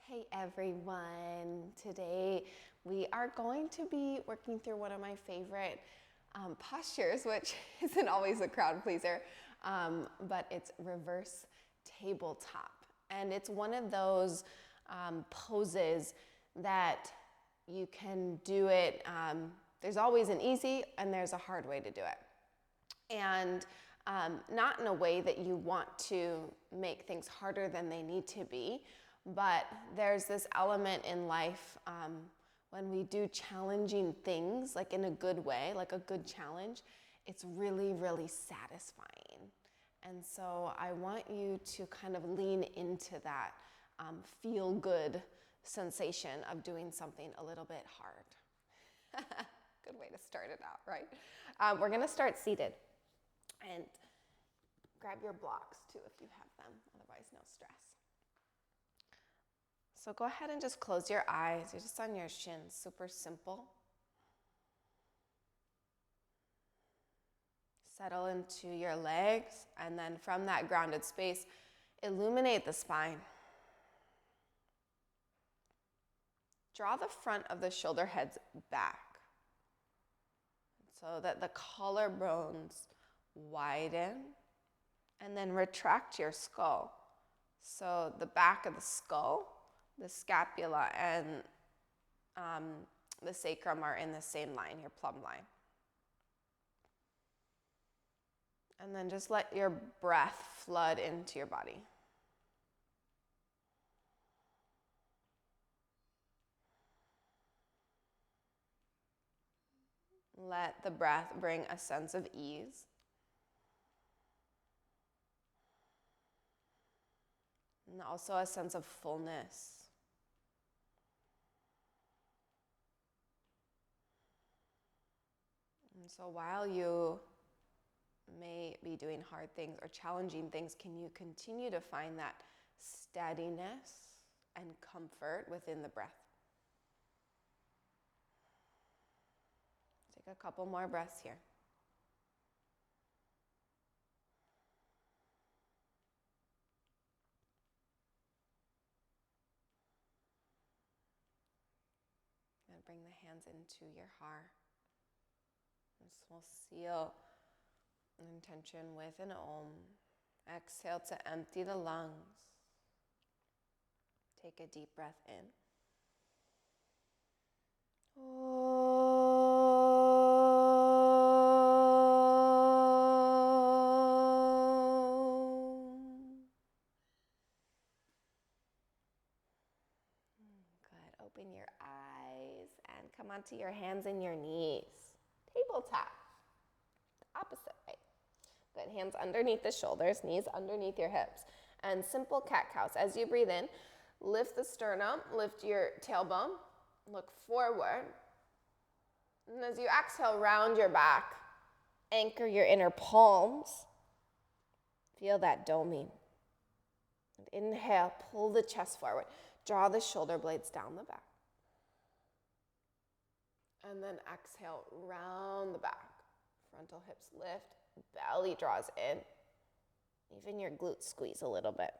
Hey everyone, today we are going to be working through one of my favorite postures, which isn't always a crowd pleaser, but it's reverse tabletop. And it's one of those poses that you can do it, there's always an easy and there's a hard way to do it. And not in a way that you want to make things harder than they need to be, but there's this element in life when we do challenging things, like in a good way, like a good challenge, it's really, really satisfying. And so I want you to kind of lean into that feel good sensation of doing something a little bit hard. Good way to start it out, right? We're gonna start seated. And grab your blocks too if you have them, otherwise no stress. So go ahead and just close your eyes. You're just on your shins, super simple. Settle into your legs, and then from that grounded space, illuminate the spine. Draw the front of the shoulder heads back so that the collarbones widen, and then retract your skull. So the back of the skull, the scapula, and the sacrum are in the same line, your plumb line. And then just let your breath flood into your body. Let the breath bring a sense of ease. And also a sense of fullness. And so while you may be doing hard things or challenging things, can you continue to find that steadiness and comfort within the breath? Take a couple more breaths here. And bring the hands into your heart. This will seal an intention with an Om. Exhale to empty the lungs. Take a deep breath in. Good. Open your eyes and come onto your hands and your knees. Tabletop. The opposite way. Good. Hands underneath the shoulders, knees underneath your hips. And simple cat-cows. As you breathe in, lift the sternum, lift your tailbone, look forward. And as you exhale, round your back, anchor your inner palms. Feel that doming. And inhale, pull the chest forward. Draw the shoulder blades down the back. And then exhale, round the back. Frontal hips lift, belly draws in. Even your glutes squeeze a little bit.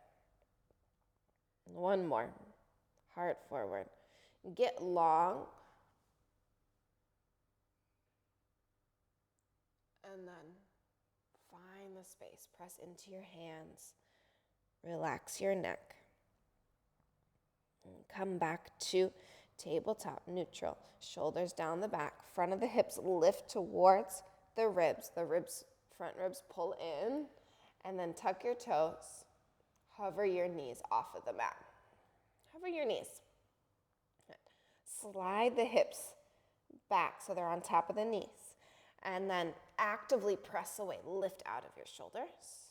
One more. Heart forward. Get long. And then find the space. Press into your hands. Relax your neck. And come back to tabletop, neutral. Shoulders down the back. Front of the hips lift towards the ribs. The ribs, front ribs pull in. And then tuck your toes. Hover your knees off of the mat. Hover your knees. Good. Slide the hips back so they're on top of the knees. And then actively press away. Lift out of your shoulders.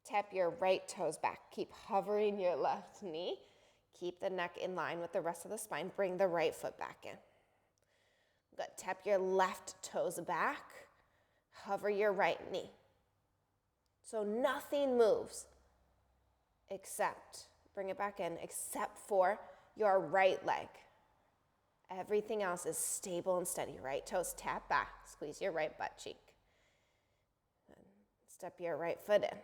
Tap your right toes back. Keep hovering your left knee. Keep the neck in line with the rest of the spine. Bring the right foot back in. Good. Tap your left toes back. Hover your right knee. So nothing moves except, bring it back in, except for your right leg. Everything else is stable and steady. Right toes tap back. Squeeze your right butt cheek. And step your right foot in.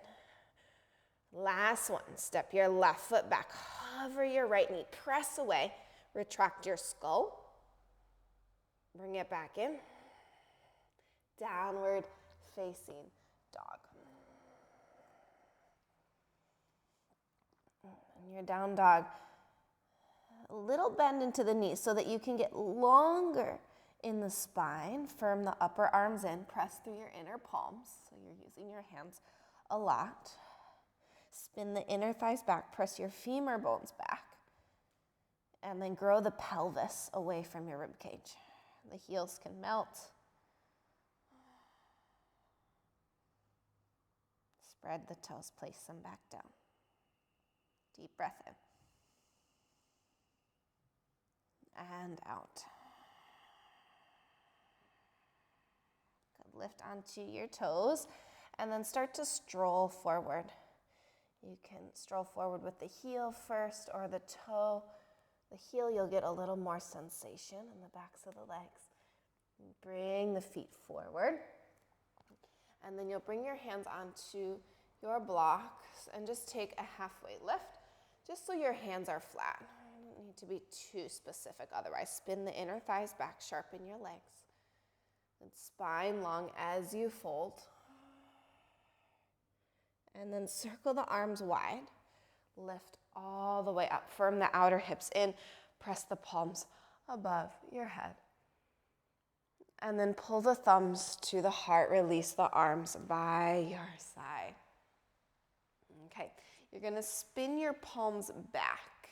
Last one. Step your left foot back. Hover your right knee. Press away. Retract your skull. Bring it back in. Downward facing dog. And your down dog. A little bend into the knees so that you can get longer in the spine. Firm the upper arms in. Press through your inner palms. So you're using your hands a lot. Spin the inner thighs back. Press your femur bones back. And then grow the pelvis away from your rib cage. The heels can melt. Spread the toes. Place them back down. Deep breath in. And out. Good. Lift onto your toes and then start to stroll forward. You can stroll forward with the heel first or the toe. The heel, you'll get a little more sensation in the backs of the legs. Bring the feet forward. And then you'll bring your hands onto your blocks and just take a halfway lift, just so your hands are flat. You don't need to be too specific otherwise. Spin the inner thighs back, sharpen your legs. And spine long as you fold. And then circle the arms wide. Lift all the way up. Firm the outer hips in. Press the palms above your head. And then pull the thumbs to the heart. Release the arms by your side. Okay, you're going to spin your palms back.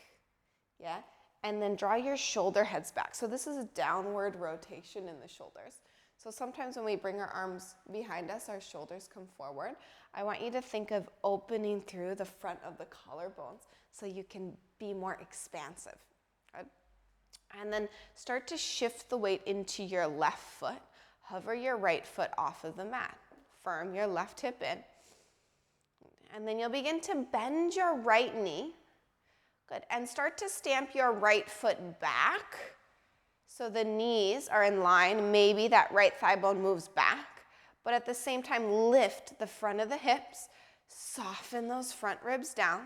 Yeah? And then draw your shoulder heads back. So this is a downward rotation in the shoulders. So sometimes when we bring our arms behind us, our shoulders come forward. I want you to think of opening through the front of the collarbones so you can be more expansive. Good. And then start to shift the weight into your left foot. Hover your right foot off of the mat. Firm your left hip in. And then you'll begin to bend your right knee. Good. And start to stamp your right foot back. So the knees are in line. Maybe that right thigh bone moves back. But at the same time, lift the front of the hips. Soften those front ribs down.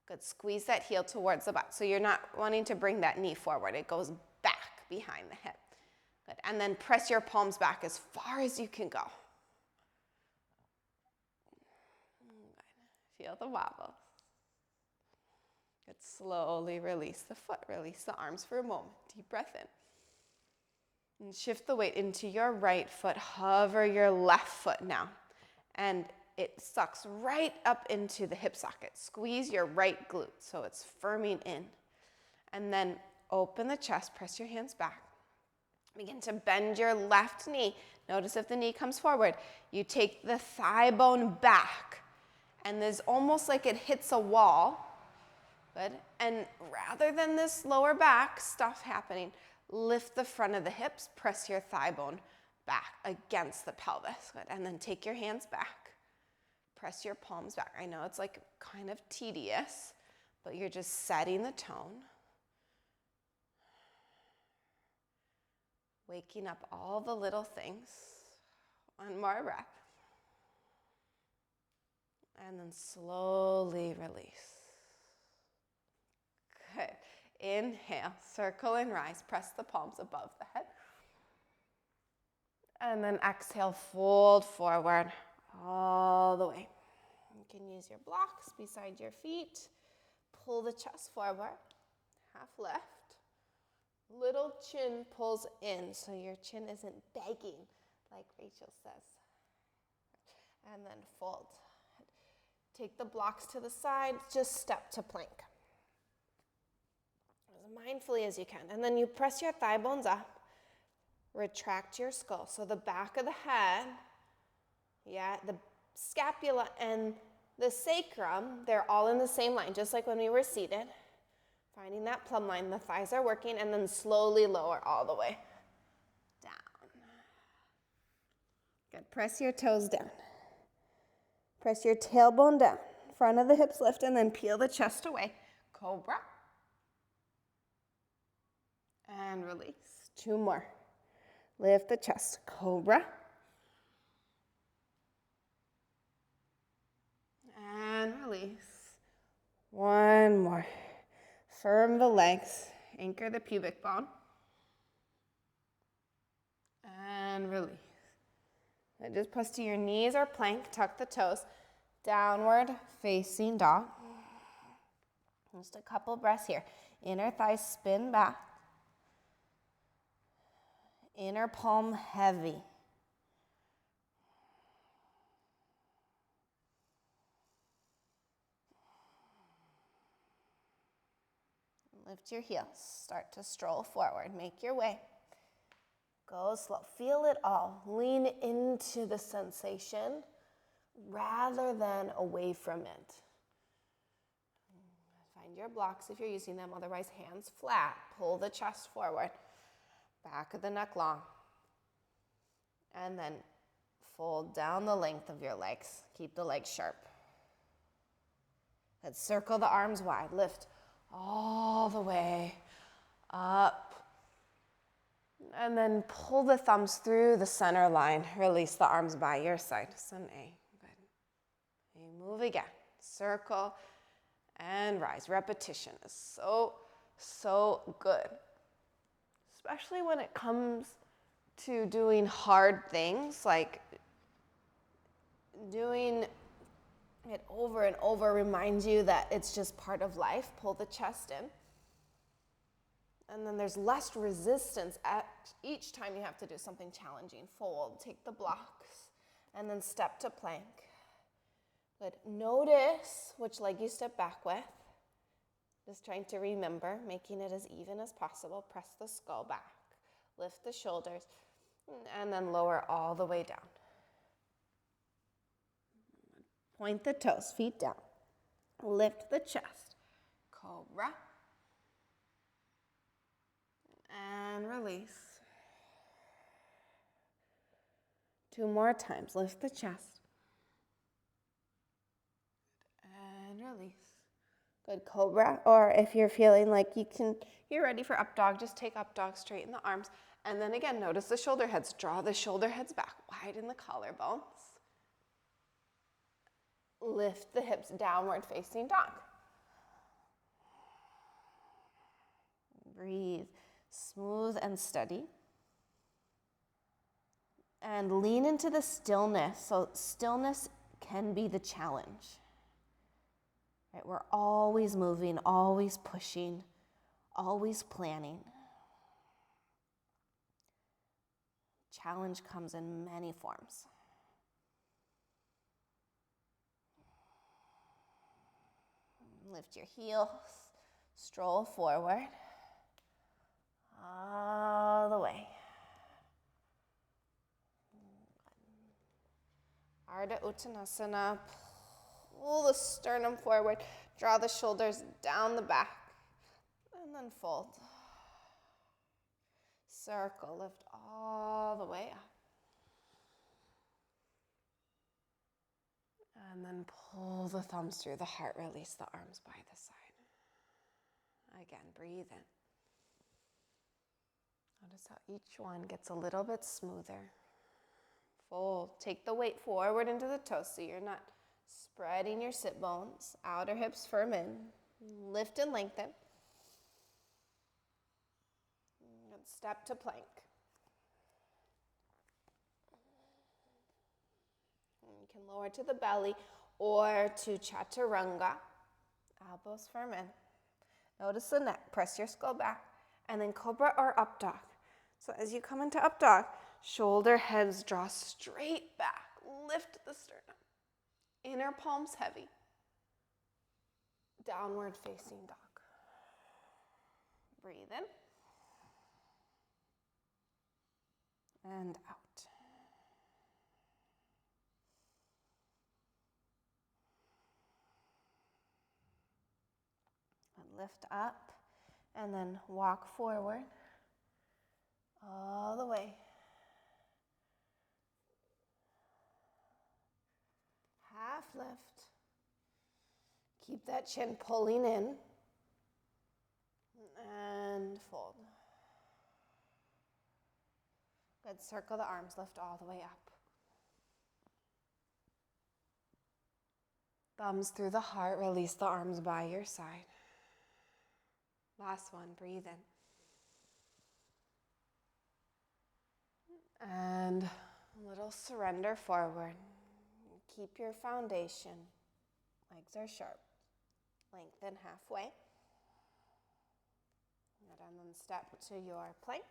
Good. Squeeze that heel towards the butt. So you're not wanting to bring that knee forward. It goes back behind the hip. Good. And then press your palms back as far as you can go. Good. Feel the wobble. Good. Slowly release the foot. Release the arms for a moment. Deep breath in. And shift the weight into your right foot. Hover your left foot now. And it sucks right up into the hip socket. Squeeze your right glute so it's firming in. And then open the chest. Press your hands back. Begin to bend your left knee. Notice if the knee comes forward. You take the thigh bone back. And there's almost like it hits a wall. Good. And rather than this lower back stuff happening, lift the front of the hips, press your thigh bone back against the pelvis. Good. And then take your hands back, press your palms back. I know it's like kind of tedious, but you're just setting the tone. Waking up all the little things. One more breath. And then slowly release. Good. Inhale, circle and rise. Press the palms above the head. And then exhale, fold forward all the way. You can use your blocks beside your feet. Pull the chest forward, half lift. Little chin pulls in, so your chin isn't begging, like Rachel says. And then fold. Take the blocks to the side, just step to plank. As mindfully as you can. And then you press your thigh bones up, retract your skull. So the back of the head, the scapula and the sacrum, they're all in the same line, just like when we were seated. Finding that plumb line, the thighs are working, and then slowly lower all the way down. Good, press your toes down. Press your tailbone down. Front of the hips lift, and then peel the chest away. Cobra. And release. 2 more. Lift the chest. Cobra. And release. One more. Firm the legs. Anchor the pubic bone. And release. And just press to your knees or plank. Tuck the toes. Downward facing dog. Just a couple breaths here. Inner thighs spin back. Inner palm heavy. Lift your heels. Start to stroll forward. Make your way. Go slow. Feel it all. Lean into the sensation rather than away from it. Find your blocks if you're using them. Otherwise, hands flat. Pull the chest forward. Back of the neck long. And then fold down the length of your legs. Keep the legs sharp. Let's circle the arms wide. Lift all the way up. And then pull the thumbs through the center line. Release the arms by your side. Sun A. Good. And move again. Circle and rise. Repetition is so good. Especially when it comes to doing hard things, like doing it over and over reminds you that it's just part of life. Pull the chest in. And then there's less resistance at each time you have to do something challenging. Fold, take the blocks, and then step to plank. Good. Notice which leg you step back with. Just trying to remember, making it as even as possible. Press the skull back. Lift the shoulders, and then lower all the way down. Point the toes, feet down. Lift the chest. Cobra. And release. 2 more times. Lift the chest. And release. Good. Cobra. Or if you're feeling like you're ready for up dog, just take up dog, straighten the arms. And then again, notice the shoulder heads. Draw the shoulder heads back. Widen the collarbones. Lift the hips, downward facing dog. Breathe. Smooth and steady. And lean into the stillness. So stillness can be the challenge. Right? We're always moving, always pushing, always planning. Challenge comes in many forms. Lift your heels, stroll forward. All the way. Ardha Uttanasana. Pull the sternum forward. Draw the shoulders down the back. And then fold. Circle. Lift all the way up. And then pull the thumbs through the heart. Release the arms by the side. Again, breathe in. Notice how each one gets a little bit smoother. Fold. Take the weight forward into the toes so you're not spreading your sit bones. Outer hips firm in. Lift and lengthen. And step to plank. And you can lower to the belly or to chaturanga. Elbows firm in. Notice the neck. Press your skull back. And then cobra or up dog. So as you come into up dog, shoulder heads draw straight back. Lift the sternum. Inner palms heavy. Downward facing dog. Breathe in. And out. And lift up. And then walk forward. All the way. Half lift. Keep that chin pulling in. And fold. Good. Circle the arms. Lift all the way up. Thumbs through the heart, release the arms by your side. Last one, breathe in. And a little surrender forward. Keep your foundation. Legs are sharp. Lengthen halfway. And then step to your plank.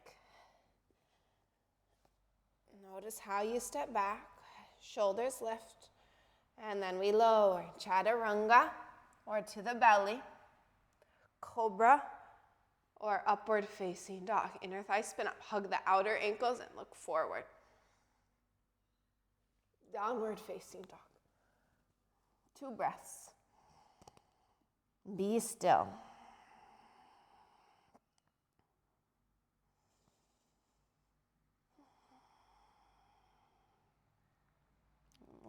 Notice how you step back. Shoulders lift. And then we lower. Chaturanga, or to the belly. Cobra, or upward facing dog. Inner thigh spin up. Hug the outer ankles and look forward. Downward facing dog. 2 breaths. Be still.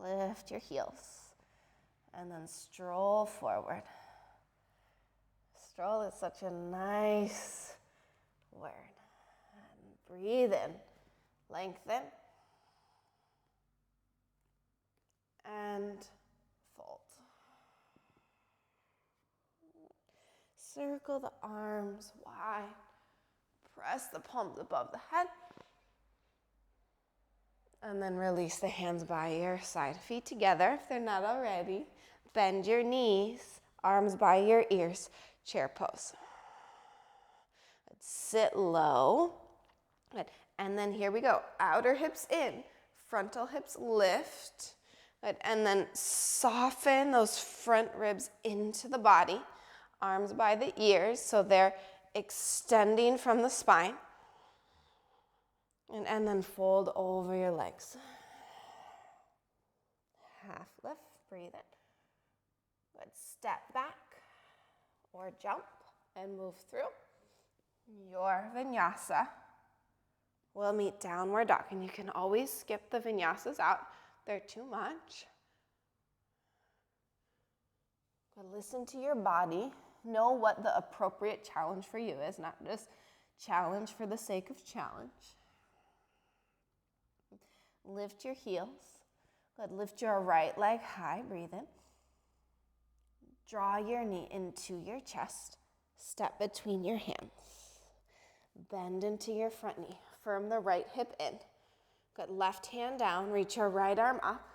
Lift your heels and then stroll forward. Stroll is such a nice word. And breathe in, lengthen, and fold. Circle the arms wide. Press the palms above the head. And then release the hands by your side. Feet together if they're not already. Bend your knees, arms by your ears. Chair pose. Sit low. Good. And then here we go. Outer hips in. Frontal hips lift. Good. And then soften those front ribs into the body. Arms by the ears so they're extending from the spine. And then fold over your legs. Half lift, breathe in. Good. Step back or jump and move through. Your vinyasa will meet downward dog. And you can always skip the vinyasas out. They're too much. But listen to your body. Know what the appropriate challenge for you is, not just challenge for the sake of challenge. Lift your heels. Good. Lift your right leg high. Breathe in. Draw your knee into your chest. Step between your hands. Bend into your front knee. Firm the right hip in. Good. Left hand down. Reach your right arm up.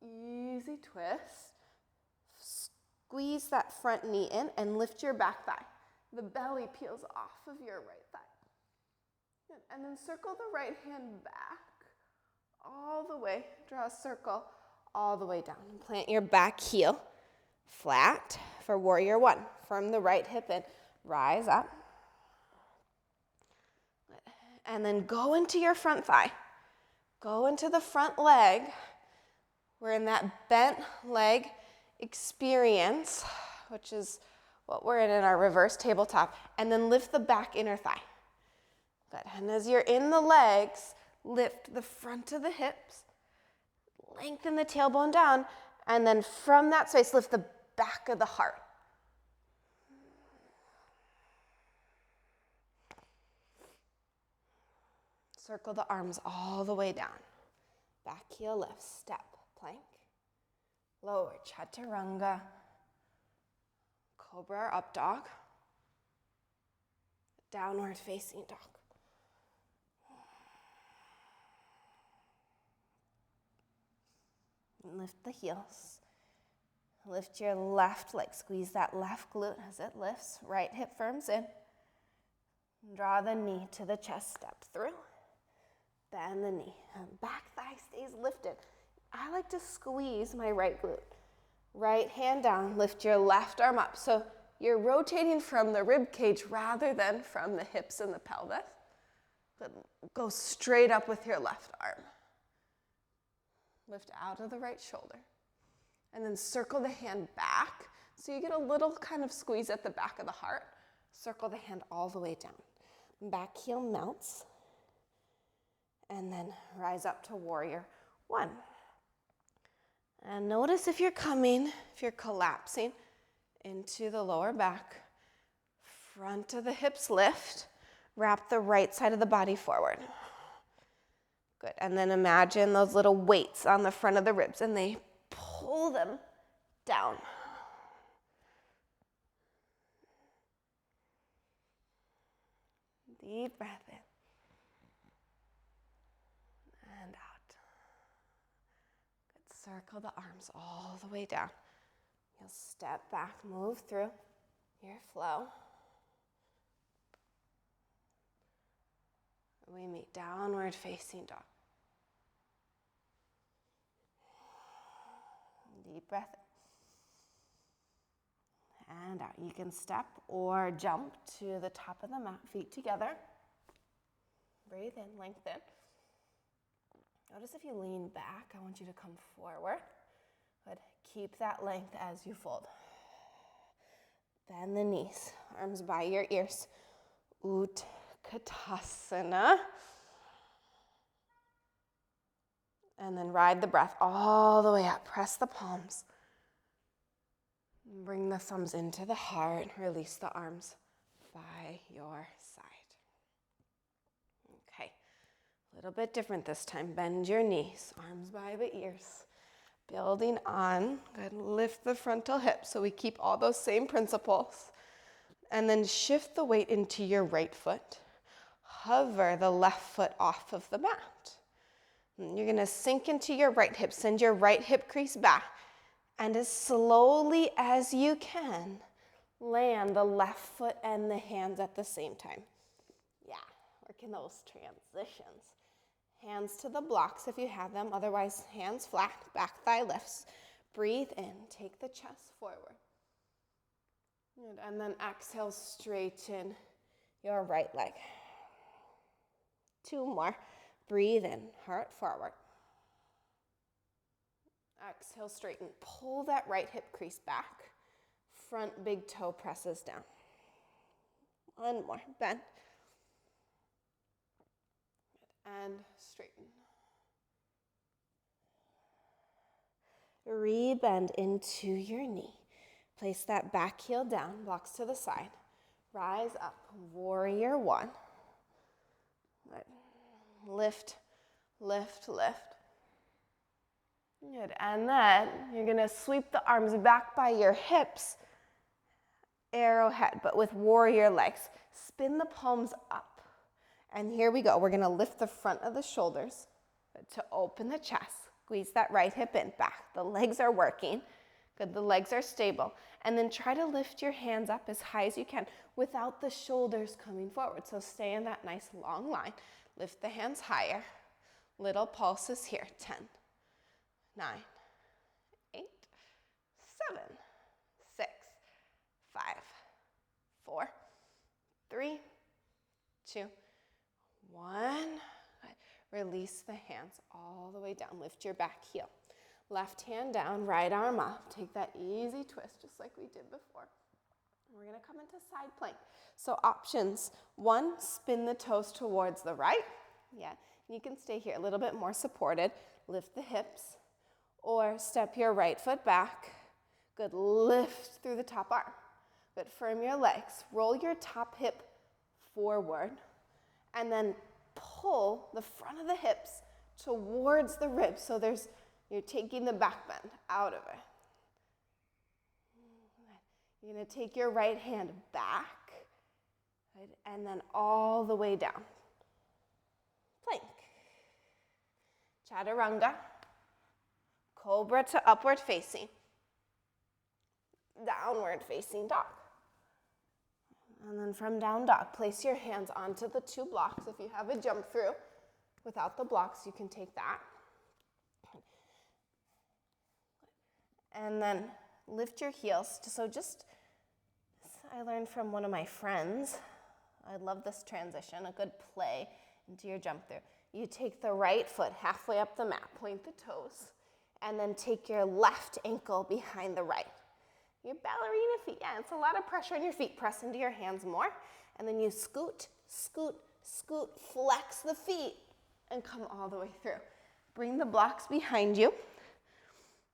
Easy twist. Squeeze that front knee in and lift your back thigh. The belly peels off of your right thigh. Good. And then circle the right hand back. All the way, draw a circle all the way down. Plant your back heel flat for warrior one. Firm the right hip in, rise up. And then go into your front thigh. Go into the front leg. We're in that bent leg experience, which is what we're in our reverse tabletop. And then lift the back inner thigh. Good. And as you're in the legs, lift the front of the hips, lengthen the tailbone down, and then from that space, lift the back of the heart. Circle the arms all the way down. Back heel lift, step, plank, lower, chaturanga, cobra or up dog, downward facing dog. Lift the heels. Lift your left leg. Squeeze that left glute as it lifts. Right hip firms in. Draw the knee to the chest. Step through. Bend the knee. And back thigh stays lifted. I like to squeeze my right glute. Right hand down. Lift your left arm up. So you're rotating from the rib cage rather than from the hips and the pelvis. But go straight up with your left arm. Lift out of the right shoulder. And then circle the hand back. So you get a little kind of squeeze at the back of the heart. Circle the hand all the way down. Back heel melts. And then rise up to warrior one. And notice if you're collapsing into the lower back. Front of the hips lift. Wrap the right side of the body forward. Good. And then imagine those little weights on the front of the ribs, and they pull them down. Deep breath in and out. Good. Circle the arms all the way down. You'll step back, move through your flow. We meet downward facing dog. Deep breath in. And out. You can step or jump to the top of the mat, feet together. Breathe in, lengthen. Notice if you lean back, I want you to come forward. Good. Keep that length as you fold. Bend the knees, arms by your ears. Utkatasana. And then ride the breath all the way up. Press the palms. Bring the thumbs into the heart. Release the arms by your side. Okay, a little bit different this time. Bend your knees, arms by the ears. Building on, good, lift the frontal hips so we keep all those same principles. And then shift the weight into your right foot. Hover the left foot off of the mat. And you're gonna sink into your right hip, send your right hip crease back. And as slowly as you can, land the left foot and the hands at the same time. Yeah, working those transitions. Hands to the blocks if you have them, otherwise hands flat, back thigh lifts. Breathe in, take the chest forward. Good. And then exhale, straighten your right leg. 2 more. Breathe in, heart forward. Exhale, straighten. Pull that right hip crease back. Front big toe presses down. 1 more. Bend. And straighten. Rebend into your knee. Place that back heel down, blocks to the side. Rise up, warrior 1. Good. Lift, lift, lift. Good, and then you're gonna sweep the arms back by your hips, arrowhead, but with warrior legs. Spin the palms up. And here we go, we're gonna lift the front of the shoulders to open the chest. Squeeze that right hip in, back. The legs are working. Good, the legs are stable. And then try to lift your hands up as high as you can without the shoulders coming forward. So stay in that nice long line. Lift the hands higher. Little pulses here, 10. 9, 8, 7, 6, 5, 4, 3, 2, 1. Release the hands all the way down. Lift your back heel. Left hand down, right arm up. Take that easy twist just like we did before. We're gonna come into side plank. So options, 1, spin the toes towards the right. Yeah, you can stay here a little bit more supported. Lift the hips. Or step your right foot back. Good, lift through the top arm. Good, firm your legs. Roll your top hip forward. And then pull the front of the hips towards the ribs. So you're taking the back bend out of it. You're gonna take your right hand back. Good, and then all the way down. Plank. Chaturanga. Cobra to upward facing. Downward facing dog. And then from down dog, place your hands onto the 2 blocks. If you have a jump through without the blocks, you can take that. And then lift your heels. I learned from one of my friends. I love this transition, a good play into your jump through. You take the right foot halfway up the mat, point the toes, and then take your left ankle behind the right. Your ballerina feet, yeah, it's a lot of pressure on your feet. Press into your hands more. And then you scoot, scoot, scoot, flex the feet, and come all the way through. Bring the blocks behind you.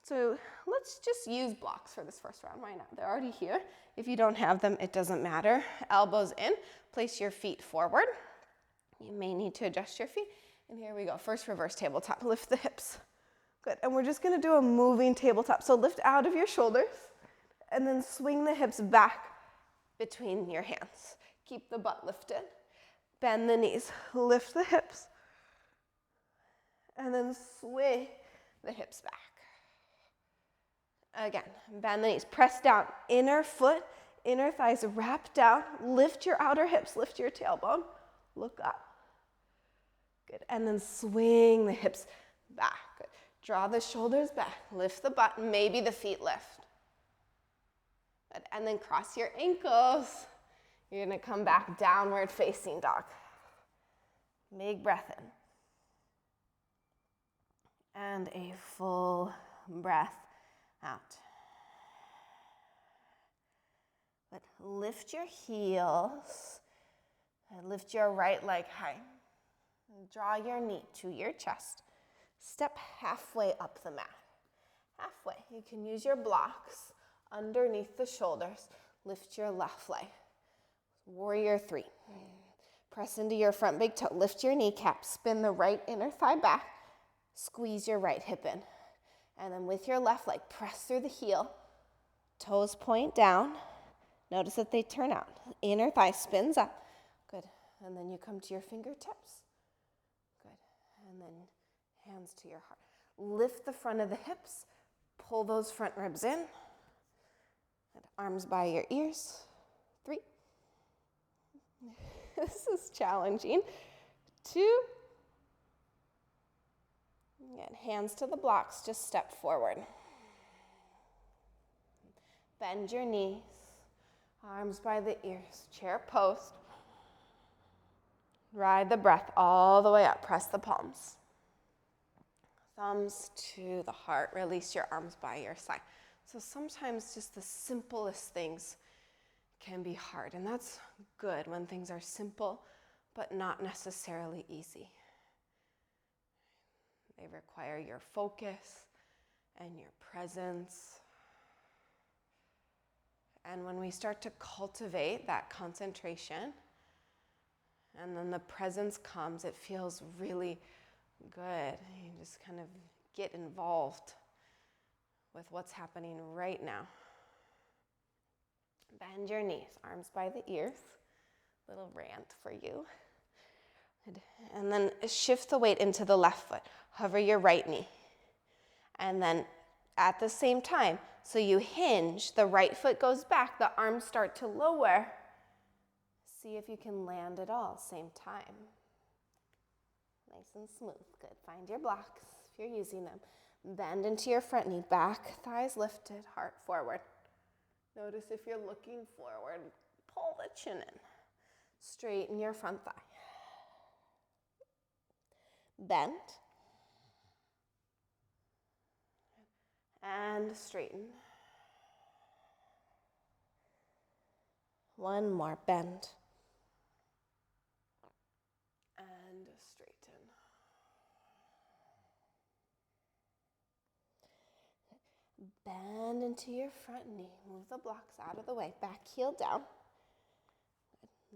So let's just use blocks for this first round. Why not? They're already here. If you don't have them, it doesn't matter. Elbows in, place your feet forward. You may need to adjust your feet. And here we go, first reverse tabletop. Lift the hips. Good, and we're just gonna do a moving tabletop. So lift out of your shoulders and then swing the hips back between your hands. Keep the butt lifted. Bend the knees, lift the hips, and then swing the hips back. Again, bend the knees, press down, inner foot, inner thighs wrap down, lift your outer hips, lift your tailbone, look up. Good, and then swing the hips back. Good. Draw the shoulders back, lift the butt, maybe the feet lift. Good. And then cross your ankles. You're gonna come back downward facing dog. Big breath in. And a full breath out. Good. Lift your heels and lift your right leg high. And draw your knee to your chest. Step halfway up the mat. Halfway. You can use your blocks underneath the shoulders. Lift your left leg. Warrior 3. Press into your front big toe. Lift your kneecap. Spin the right inner thigh back. Squeeze your right hip in. And then with your left leg, press through the heel. Toes point down. Notice that they turn out. Inner thigh spins up. Good. And then you come to your fingertips. Good. And then hands to your heart. Lift the front of the hips. Pull those front ribs in. And arms by your ears. 3. This is challenging. 2. And hands to the blocks, just step forward. Bend your knees, arms by the ears, chair post. Ride the breath all the way up, press the palms. Thumbs to the heart, release your arms by your side. So sometimes just the simplest things can be hard, and that's good when things are simple, but not necessarily easy. They require your focus and your presence. And when we start to cultivate that concentration, and then the presence comes, it feels really good. You just kind of get involved with what's happening right now. Bend your knees, arms by the ears. Little rant for you. And then shift the weight into the left foot. Hover your right knee. And then at the same time, so you hinge, the right foot goes back, the arms start to lower. See if you can land it all same time. Nice and smooth. Good. Find your blocks if you're using them. Bend into your front knee, back thighs lifted, heart forward. Notice if you're looking forward, pull the chin in. Straighten your front thigh. Bend. And straighten. One more, bend. And straighten. Bend into your front knee. Move the blocks out of the way. Back heel down.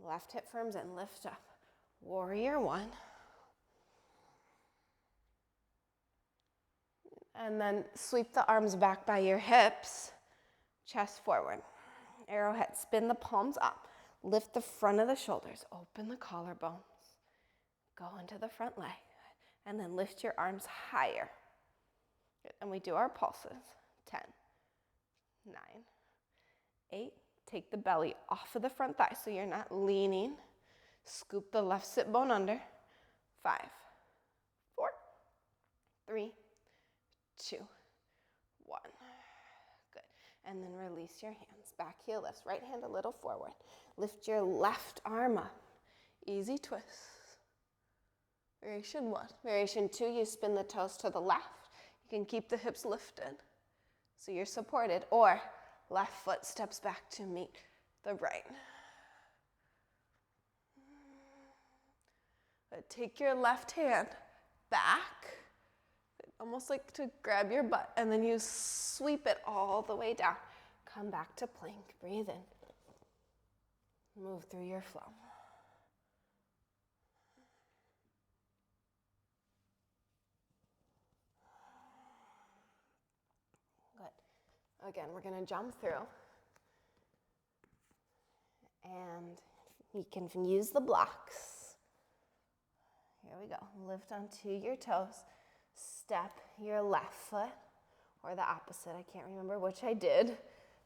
Left hip firms in. Lift up. Warrior 1. And then sweep the arms back by your hips. Chest forward. Arrowhead. Spin the palms up. Lift the front of the shoulders. Open the collarbones. Go into the front leg. And then lift your arms higher. And we do our pulses. 10, 9, 8. Take the belly off of the front thigh so you're not leaning. Scoop the left sit bone under. 5, 4, 3, 2, 1. Good. And then release your hands. Back heel lifts. Right hand a little forward. Lift your left arm up. Easy twist. Variation 1. Variation 2, you spin the toes to the left. You can keep the hips lifted so you're supported, or left foot steps back to meet the right. But take your left hand back, almost like to grab your butt, and then you sweep it all the way down. Come back to plank. Breathe in. Move through your flow. Again, we're going to jump through. And you can use the blocks. Here we go. Lift onto your toes. Step your left foot, or the opposite. I can't remember which I did.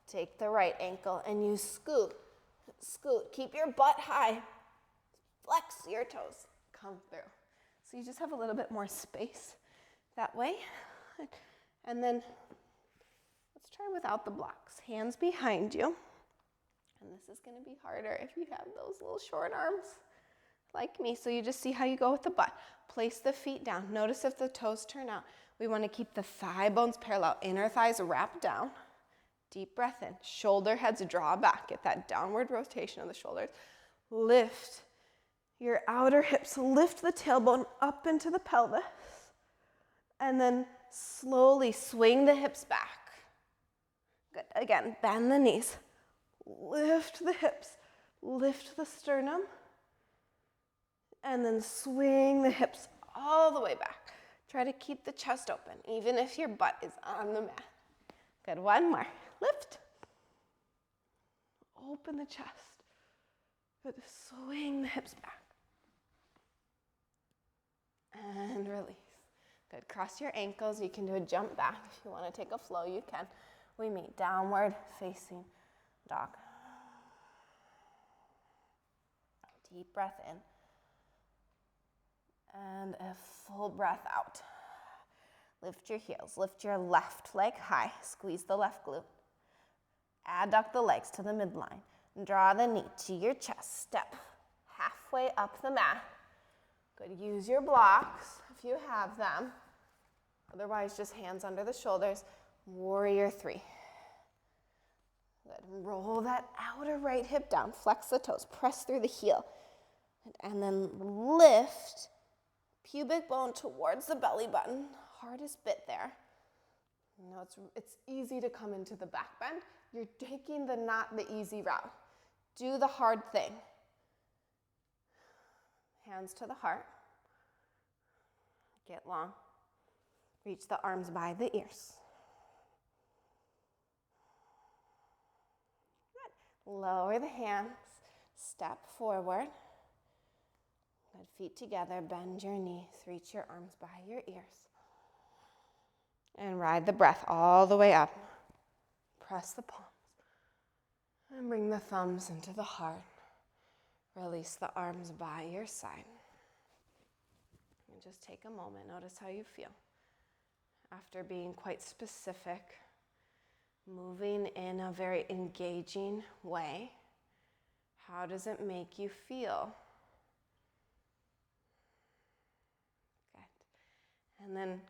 Take the right ankle and you scoot. Scoot. Keep your butt high. Flex your toes. come through. So you just have a little bit more space that way. And then let's try without the blocks. Hands behind you. And this is going to be harder if you have those little short arms like me. So you just see how you go with the butt. Place the feet down. Notice if the toes turn out. We want to keep the thigh bones parallel. Inner thighs wrap down. Deep breath in. Shoulder heads draw back. Get that downward rotation of the shoulders. Lift your outer hips. Lift the tailbone up into the pelvis. And then slowly swing the hips back. Good. Again, bend the knees. Lift the hips. Lift the sternum. And then swing the hips all the way back. Try to keep the chest open, even if your butt is on the mat. Good. One more. Lift. Open the chest. Good. Swing the hips back. And release. Good. Cross your ankles. You can do a jump back. If you want to take a flow, you can. We meet downward facing dog. Deep breath in. And a full breath out. Lift your heels. Lift your left leg high. Squeeze the left glute. Adduct the legs to the midline. Draw the knee to your chest. Step halfway up the mat. Good. Use your blocks if you have them. Otherwise, just hands under the shoulders. Warrior three. Good. Roll that outer right hip down. Flex the toes. Press through the heel. And then lift pubic bone towards the belly button. Hardest bit there. You know, it's easy to come into the back bend. You're taking not the easy route. Do the hard thing. Hands to the heart. Get long. Reach the arms by the ears. Good. Lower the hands. Step forward. Good. Feet together. Bend your knees. Reach your arms by your ears. And ride the breath all the way up. Press the palms. And bring the thumbs into the heart. Release the arms by your side. And just take a moment. Notice how you feel. After being quite specific, moving in a very engaging way, how does it make you feel? Good. And then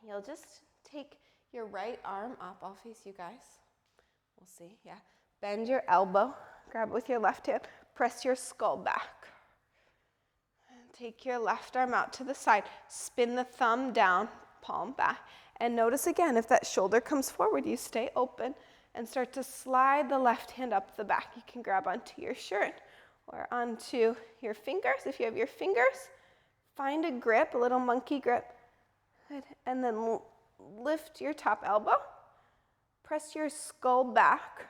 you'll just take your right arm up. I'll face you guys. We'll see. Yeah. Bend your elbow. Grab it with your left hand. Press your skull back. And take your left arm out to the side. Spin the thumb down, palm back. And notice again, if that shoulder comes forward, you stay open and start to slide the left hand up the back. You can grab onto your shirt or onto your fingers. If you have your fingers, find a grip, a little monkey grip. Good. And then lift your top elbow. Press your skull back.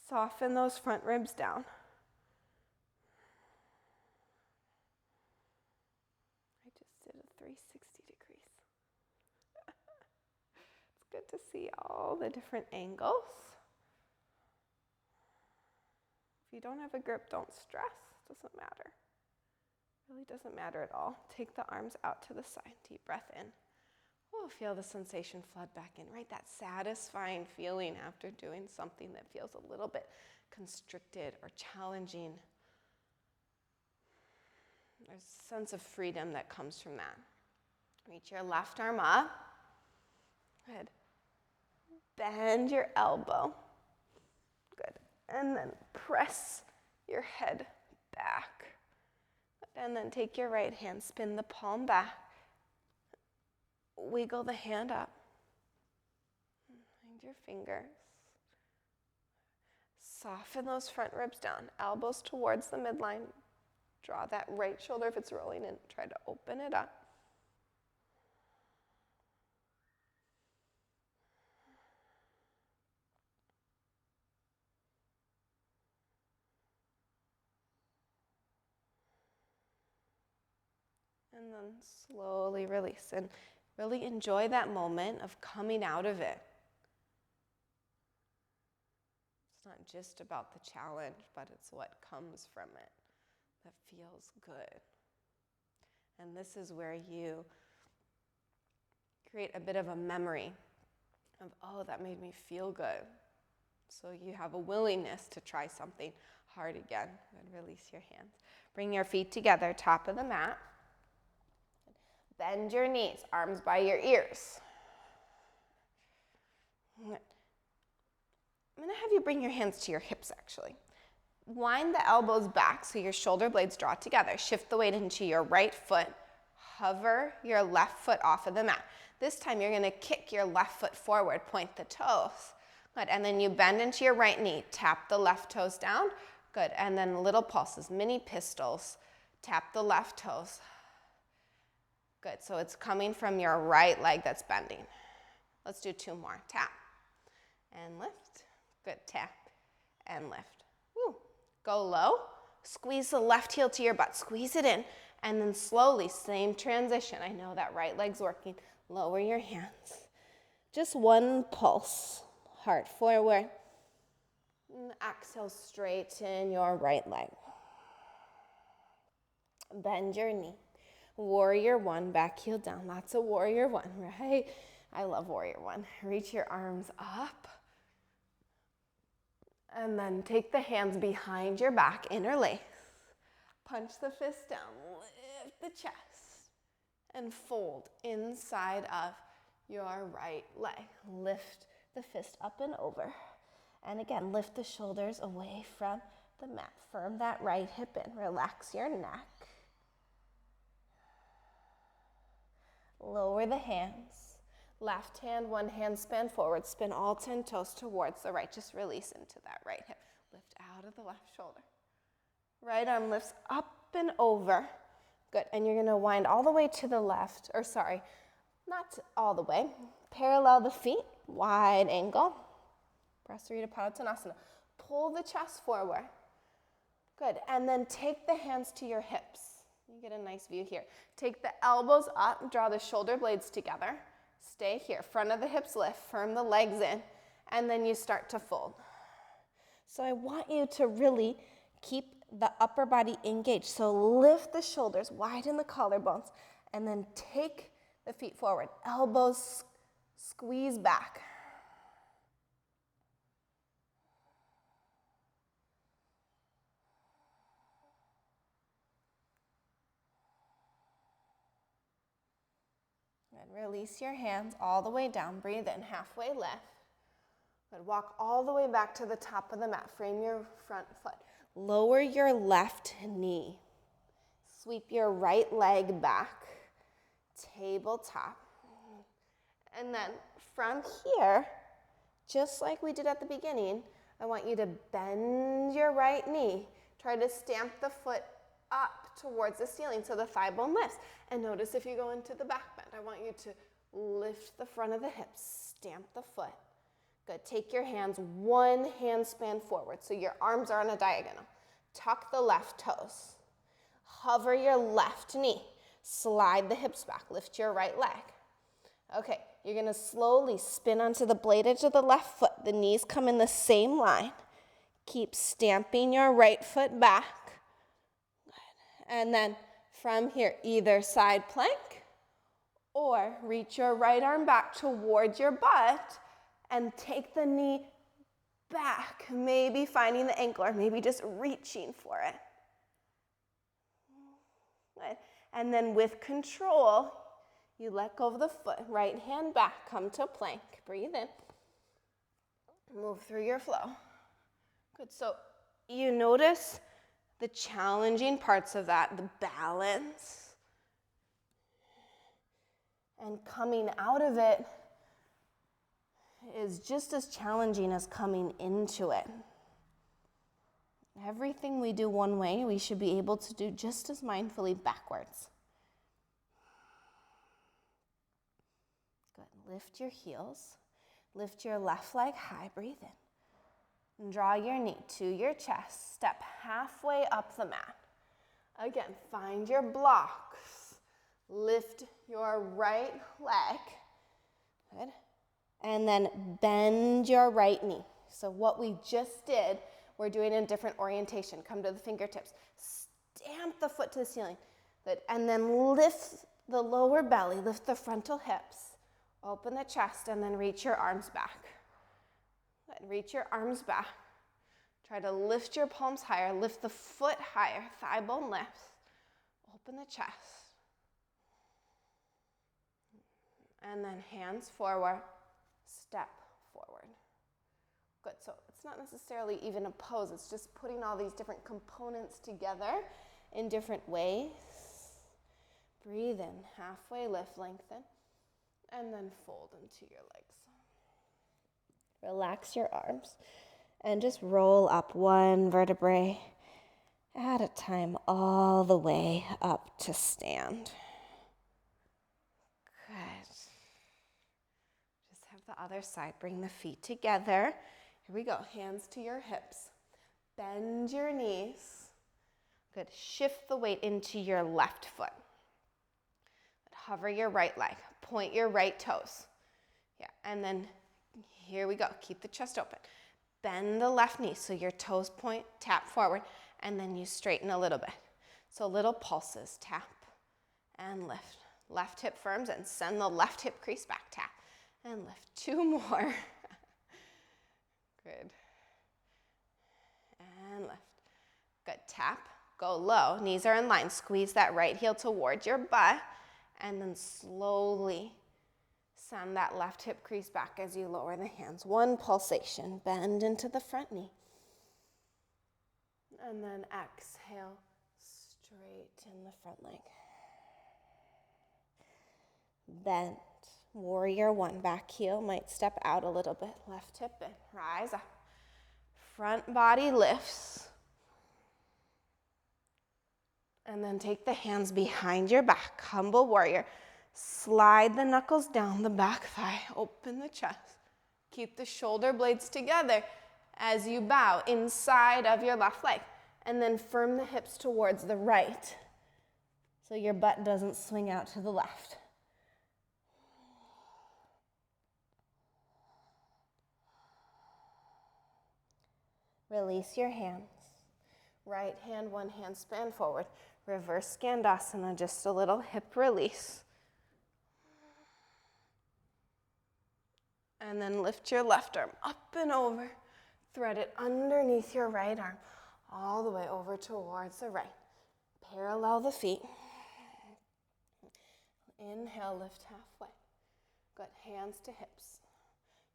Soften those front ribs down. I just did a 360 degrees. It's good to see all the different angles. If you don't have a grip, don't stress. It doesn't matter. It really doesn't matter at all. Take the arms out to the side. Deep breath in. Oh, feel the sensation flood back in, right? That satisfying feeling after doing something that feels a little bit constricted or challenging. There's a sense of freedom that comes from that. Reach your left arm up. Good. Bend your elbow. Good. And then press your head back. And then take your right hand, spin the palm back. Wiggle the hand up. Find your fingers. Soften those front ribs down. Elbows towards the midline. Draw that right shoulder if it's rolling in. Try to open it up. And then slowly release. And really enjoy that moment of coming out of it. It's not just about the challenge, but it's what comes from it that feels good. And this is where you create a bit of a memory of, oh, that made me feel good. So you have a willingness to try something hard again. Good. Release your hands. Bring your feet together, top of the mat. Bend your knees, arms by your ears. I'm going to have you bring your hands to your hips, actually. Wind the elbows back so your shoulder blades draw together. Shift the weight into your right foot. Hover your left foot off of the mat. This time you're going to kick your left foot forward, point the toes. Good, and then you bend into your right knee. Tap the left toes down. Good, and then little pulses, mini pistols. Tap the left toes. Good, so it's coming from your right leg that's bending. Let's do 2 more. Tap and lift. Good, tap and lift. Woo. Go low. Squeeze the left heel to your butt. Squeeze it in. And then slowly, same transition. I know that right leg's working. Lower your hands. Just 1 pulse. Heart forward. And exhale, straighten your right leg. Bend your knee. Warrior 1, back heel down. That's a warrior 1, right? I love warrior 1. Reach your arms up. And then take the hands behind your back, interlace. Punch the fist down, lift the chest, and fold inside of your right leg. Lift the fist up and over. And again, lift the shoulders away from the mat. Firm that right hip in. Relax your neck. Lower the hands. Left hand, 1 hand span forward. Spin all 10 toes towards the right. Just release into that right hip. Lift out of the left shoulder. Right arm lifts up and over. Good, and you're gonna wind all the way to the left, or sorry, not all the way. Parallel the feet, wide angle. Prasarita Padottanasana. Pull the chest forward. Good, and then take the hands to your hips. You get a nice view here. Take the elbows up, draw the shoulder blades together. Stay here, front of the hips lift, firm the legs in, and then you start to fold. So I want you to really keep the upper body engaged. So lift the shoulders, widen the collarbones, and then take the feet forward. Elbows squeeze back. And release your hands all the way down. Breathe in, halfway lift. Good. Walk all the way back to the top of the mat. Frame your front foot. Lower your left knee. Sweep your right leg back. Tabletop. And then from here, just like we did at the beginning, I want you to bend your right knee. Try to stamp the foot up towards the ceiling so the thigh bone lifts. And notice if you go into the back bend, I want you to lift the front of the hips, stamp the foot. Good. Take your hands, 1 hand span forward, so your arms are on a diagonal. Tuck the left toes. Hover your left knee. Slide the hips back. Lift your right leg. Okay, you're going to slowly spin onto the blade edge of the left foot. The knees come in the same line. Keep stamping your right foot back. Good. And then from here, either side plank, or reach your right arm back towards your butt and take the knee back, maybe finding the ankle or maybe just reaching for it. Good. And then with control, you let go of the foot, right hand back, come to plank. Breathe in. Move through your flow. Good, so you notice the challenging parts of that, the balance. And coming out of it is just as challenging as coming into it. Everything we do one way, we should be able to do just as mindfully backwards. Good. Lift your heels. Lift your left leg high. Breathe in. And draw your knee to your chest. Step halfway up the mat. Again, find your blocks. Lift your right leg. Good. And then bend your right knee. So what we just did, we're doing in a different orientation. Come to the fingertips. Stamp the foot to the ceiling. Good. And then lift the lower belly, lift the frontal hips. Open the chest and then reach your arms back. Good. Reach your arms back. Try to lift your palms higher, lift the foot higher, thigh bone lifts. Open the chest. And then hands forward, step forward. Good, so it's not necessarily even a pose, it's just putting all these different components together in different ways. Breathe in, halfway lift, lengthen, and then fold into your legs. Relax your arms and just roll up one vertebrae at a time all the way up to stand. Good. Just have the other side. Bring the feet together. Here we go. Hands to your hips. Bend your knees. Good. Shift the weight into your left foot. Hover your right leg. Point your right toes. Yeah, and then here we go. Keep the chest open. Bend the left knee so your toes point, tap forward, and then you straighten a little bit. So little pulses, tap and lift. Left hip firms and send the left hip crease back, tap and lift. 2 more. Good. And lift. Good, tap, go low, knees are in line. Squeeze that right heel towards your butt and then slowly send that left hip crease back as you lower the hands. 1 pulsation, bend into the front knee. And then exhale, straighten the front leg. Bend, warrior 1, back heel might step out a little bit. Left hip in, rise up. Front body lifts. And then take the hands behind your back, humble warrior. Slide the knuckles down the back thigh, open the chest. Keep the shoulder blades together as you bow inside of your left leg. And then firm the hips towards the right so your butt doesn't swing out to the left. Release your hands. Right hand, 1 hand span forward. Reverse Skandasana, just a little hip release. And then lift your left arm up and over. Thread it underneath your right arm, all the way over towards the right. Parallel the feet. Inhale, lift halfway. Good, hands to hips.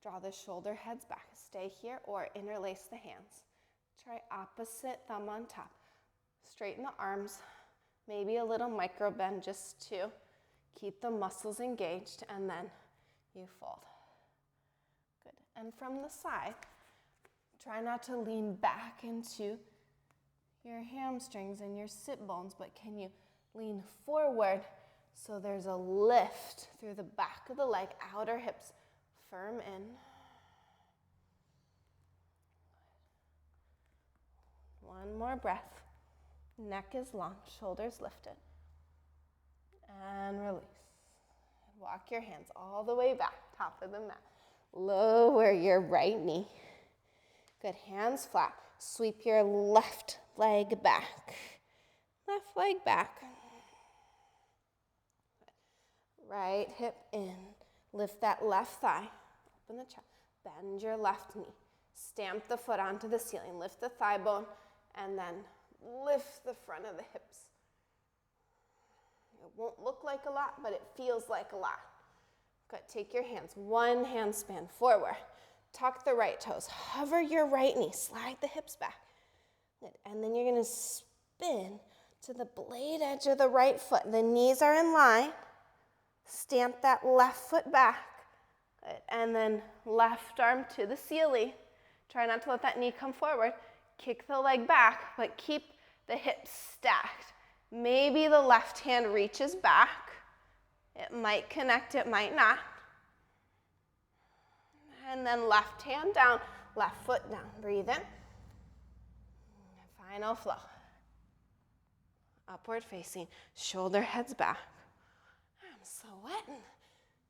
Draw the shoulder heads back. Stay here or interlace the hands. Try opposite thumb on top. Straighten the arms. Maybe a little micro bend just to keep the muscles engaged, and then you fold. Good. And from the side, try not to lean back into your hamstrings and your sit bones, but can you lean forward so there's a lift through the back of the leg, outer hips firm in. One more breath. Neck is long, shoulders lifted. And release. Walk your hands all the way back, top of the mat. Lower your right knee. Good, hands flat. Sweep your left leg back. Left leg back. Right hip in. Lift that left thigh. Open the chest. Bend your left knee. Stamp the foot onto the ceiling. Lift the thigh bone and then lift the front of the hips. It won't look like a lot, but it feels like a lot. Good, take your hands, 1 hand span forward. Tuck the right toes, hover your right knee, slide the hips back. Good, and then you're gonna spin to the blade edge of the right foot. The knees are in line. Stamp that left foot back. Good, and then left arm to the ceiling. Try not to let that knee come forward. Kick the leg back, but keep the hips stacked. Maybe the left hand reaches back. It might connect, it might not. And then left hand down, left foot down. Breathe in. Final flow. Upward facing, shoulder heads back. Sweating.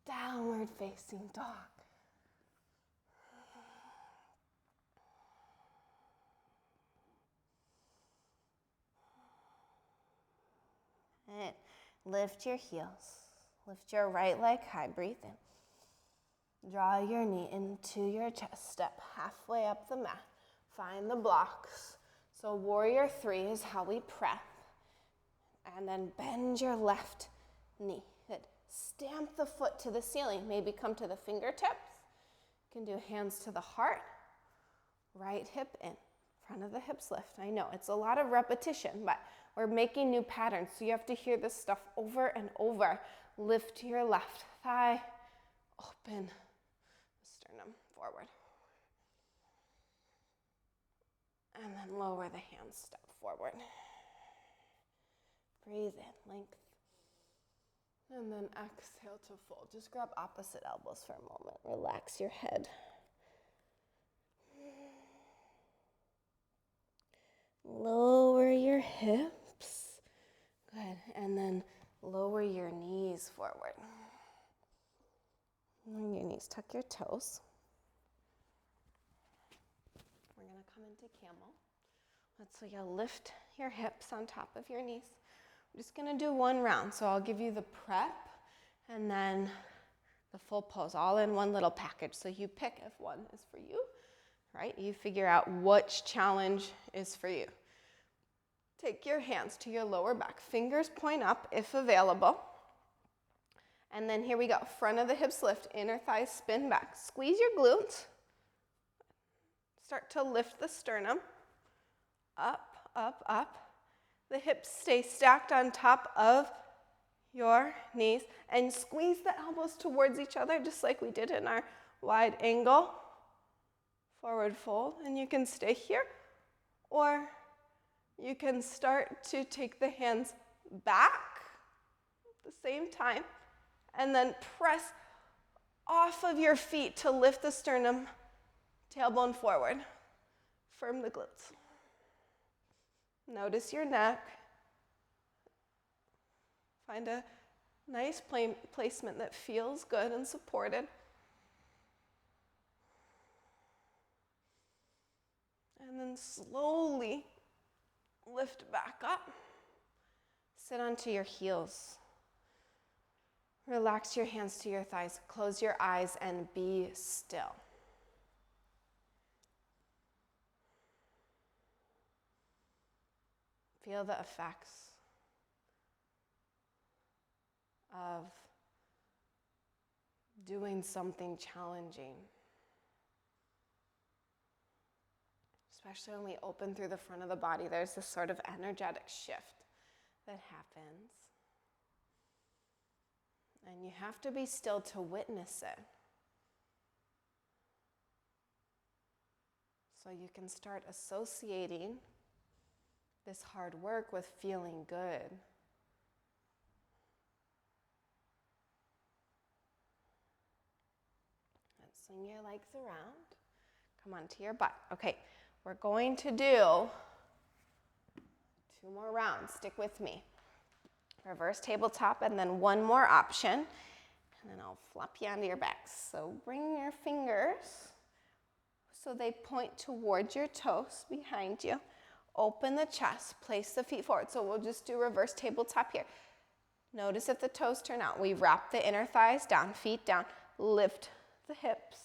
Downward facing dog. And lift your heels. Lift your right leg high. Breathe in. Draw your knee into your chest. Step halfway up the mat. Find the blocks. So warrior 3 is how we prep. And then bend your left knee. Good. Stamp the foot to the ceiling. Maybe come to the fingertips. You can do hands to the heart. Right hip in. Front of the hips lift. I know it's a lot of repetition, but we're making new patterns. So you have to hear this stuff over and over. Lift your left thigh. Open the sternum forward. And then lower the hands, step forward. Breathe in, length. And then exhale to fold. Just grab opposite elbows for a moment. Relax your head. Lower your hips. Good. And then lower your knees forward. And your knees, tuck your toes. We're going to come into camel. So you'll lift your hips on top of your knees. I'm just going to do one round. So I'll give you the prep and then the full pose, all in one little package. So you pick if one is for you, right? You figure out which challenge is for you. Take your hands to your lower back. Fingers point up if available. And then here we go. Front of the hips lift, inner thighs spin back. Squeeze your glutes. Start to lift the sternum. Up, up, up. The hips stay stacked on top of your knees. And squeeze the elbows towards each other, just like we did in our wide angle. Forward fold. And you can stay here, or you can start to take the hands back at the same time. And then press off of your feet to lift the sternum, tailbone forward. Firm the glutes. Notice your neck. Find a nice placement that feels good and supported. And then slowly lift back up. Sit onto your heels. Relax your hands to your thighs. Close your eyes and be still. Feel the effects of doing something challenging. Especially when we open through the front of the body, there's this sort of energetic shift that happens. And you have to be still to witness it. So you can start associating this hard work with feeling good. And swing your legs around. Come onto your butt. Okay, we're going to do 2 more rounds. Stick with me. Reverse tabletop, and then one more option. And then I'll flop you onto your back. So bring your fingers so they point towards your toes behind you. Open the chest, place the feet forward. So we'll just do reverse tabletop here. Notice if the toes turn out. We wrap the inner thighs down, feet down, lift the hips.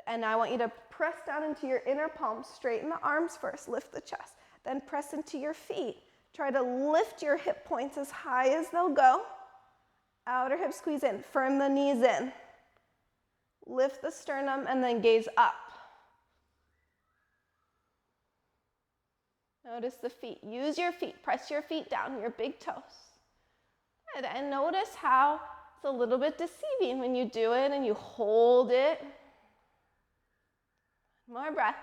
And I want you to press down into your inner palms, straighten the arms first, lift the chest, then press into your feet. Try to lift your hip points as high as they'll go. Outer hip squeeze in, firm the knees in. Lift the sternum and then gaze up. Notice the feet. Use your feet. Press your feet down, your big toes. Good. And notice how it's a little bit deceiving when you do it and you hold it. More breath.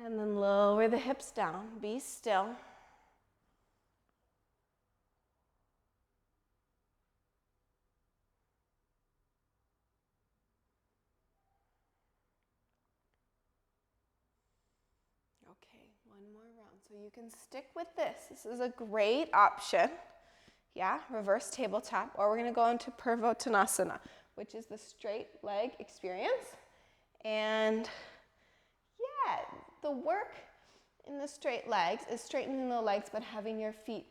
And then lower the hips down. Be still. Okay, one more round. So you can stick with this. This is a great option. Yeah, reverse tabletop, or we're gonna go into Purvottanasana, which is the straight leg experience. And yeah, the work in the straight legs is straightening the legs, but having your feet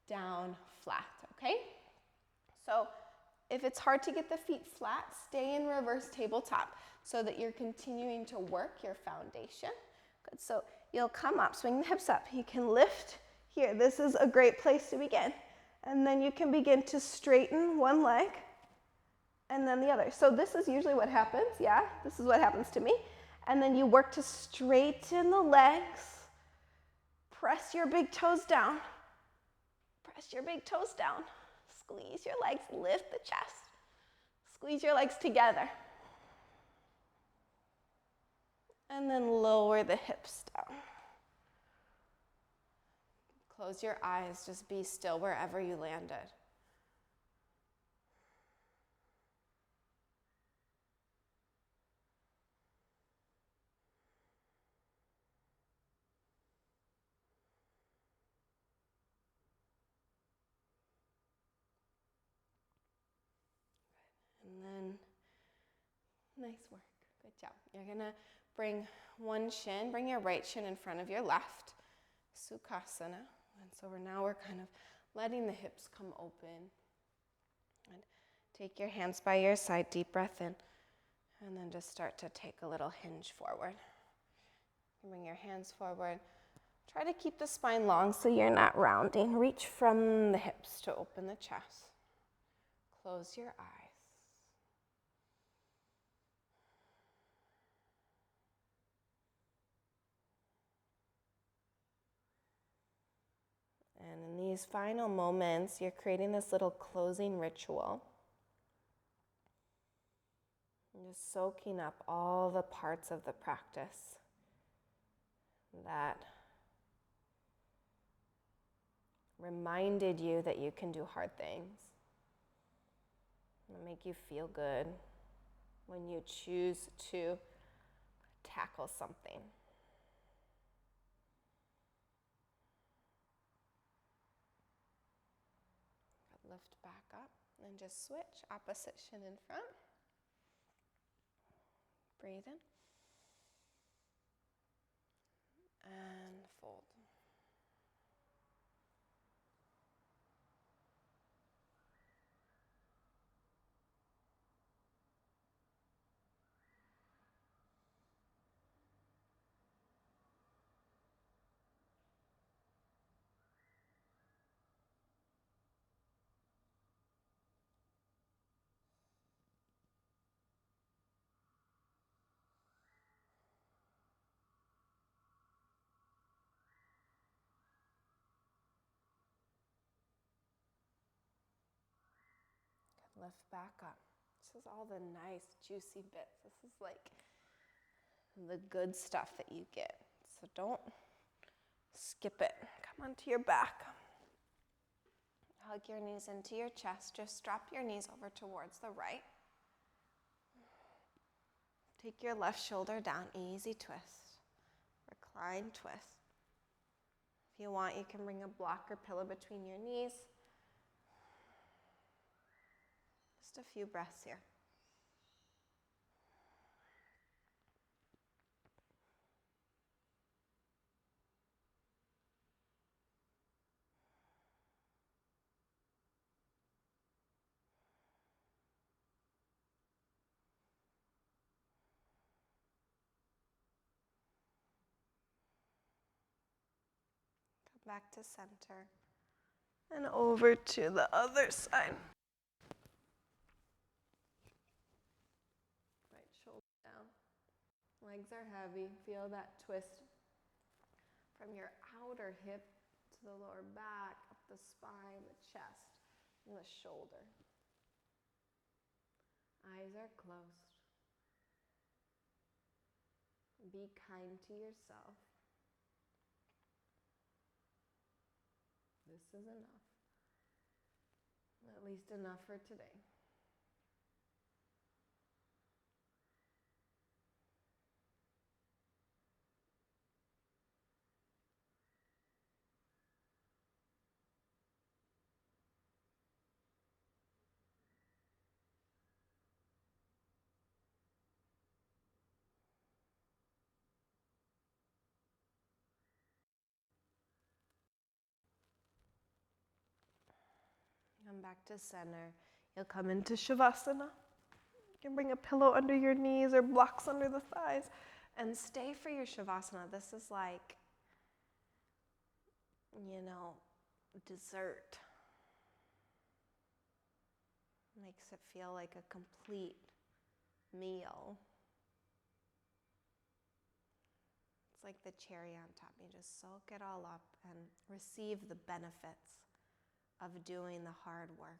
down flat, okay? So if it's hard to get the feet flat, stay in reverse tabletop so that you're continuing to work your foundation. Good, so you'll come up, swing the hips up. You can lift here. This is a great place to begin. And then you can begin to straighten one leg and then the other. So this is usually what happens, yeah? This is what happens to me. And then you work to straighten the legs. Press your big toes down. Press your big toes down. Squeeze your legs, lift the chest. Squeeze your legs together. And then lower the hips down. Close your eyes, just be still wherever you landed. And then, nice work, good job. You're gonna bring your right shin in front of your left, Sukhasana. And so we're kind of letting the hips come open. And take your hands by your side, deep breath in, and then just start to take a little hinge forward. Bring your hands forward. Try to keep the spine long so you're not rounding. Reach from the hips to open the chest. Close your eyes. And in these final moments, you're creating this little closing ritual. And just soaking up all the parts of the practice that reminded you that you can do hard things, that make you feel good when you choose to tackle something. Lift back up and just switch, opposite shin in front. Breathe in and fold. Lift back up. This is all the nice, juicy bits. This is like the good stuff that you get. So don't skip it. Come onto your back. Hug your knees into your chest. Just drop your knees over towards the right. Take your left shoulder down. Easy twist. Recline twist. If you want, you can bring a block or pillow between your knees. Just a few breaths here. Come back to center and over to the other side. Right shoulder down. Legs are heavy. Feel that twist from your outer hip to the lower back, up the spine, the chest, and the shoulder. Eyes are closed. Be kind to yourself. This is enough. At least enough for today. Come back to center. You'll come into Shavasana. You can bring a pillow under your knees or blocks under the thighs and stay for your Shavasana. This is like, dessert. Makes it feel like a complete meal. It's like the cherry on top. You just soak it all up and receive the benefits of doing the hard work.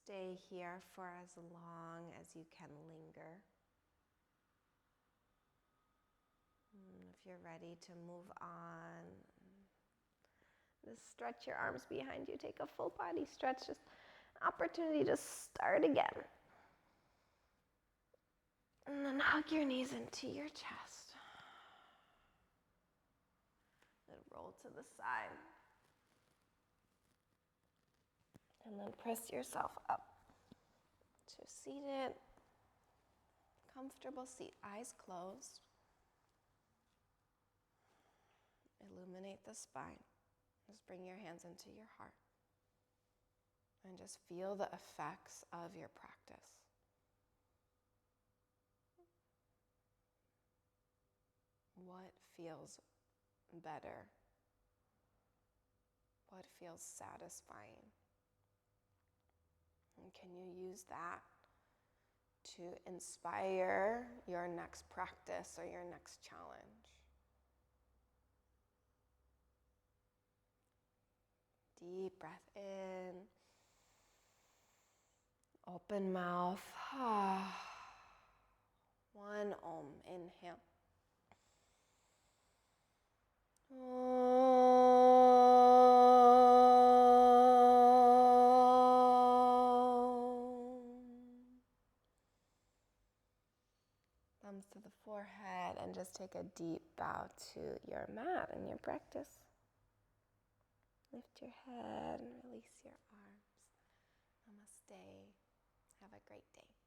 Stay here for as long as you can linger. If you're ready to move on, just stretch your arms behind you. Take a full body stretch. Just an opportunity to start again. And then hug your knees into your chest. Then roll to the side. And then press yourself up to a seated, comfortable seat. Eyes closed. Illuminate the spine. Just bring your hands into your heart. And just feel the effects of your practice. What feels better? What feels satisfying? And can you use that to inspire your next practice or your next challenge? Deep breath in. Open mouth. One Om. Inhale. Thumbs to the forehead, and just take a deep bow to your mat and your practice. Lift your head and release your arms. Namaste. Have a great day.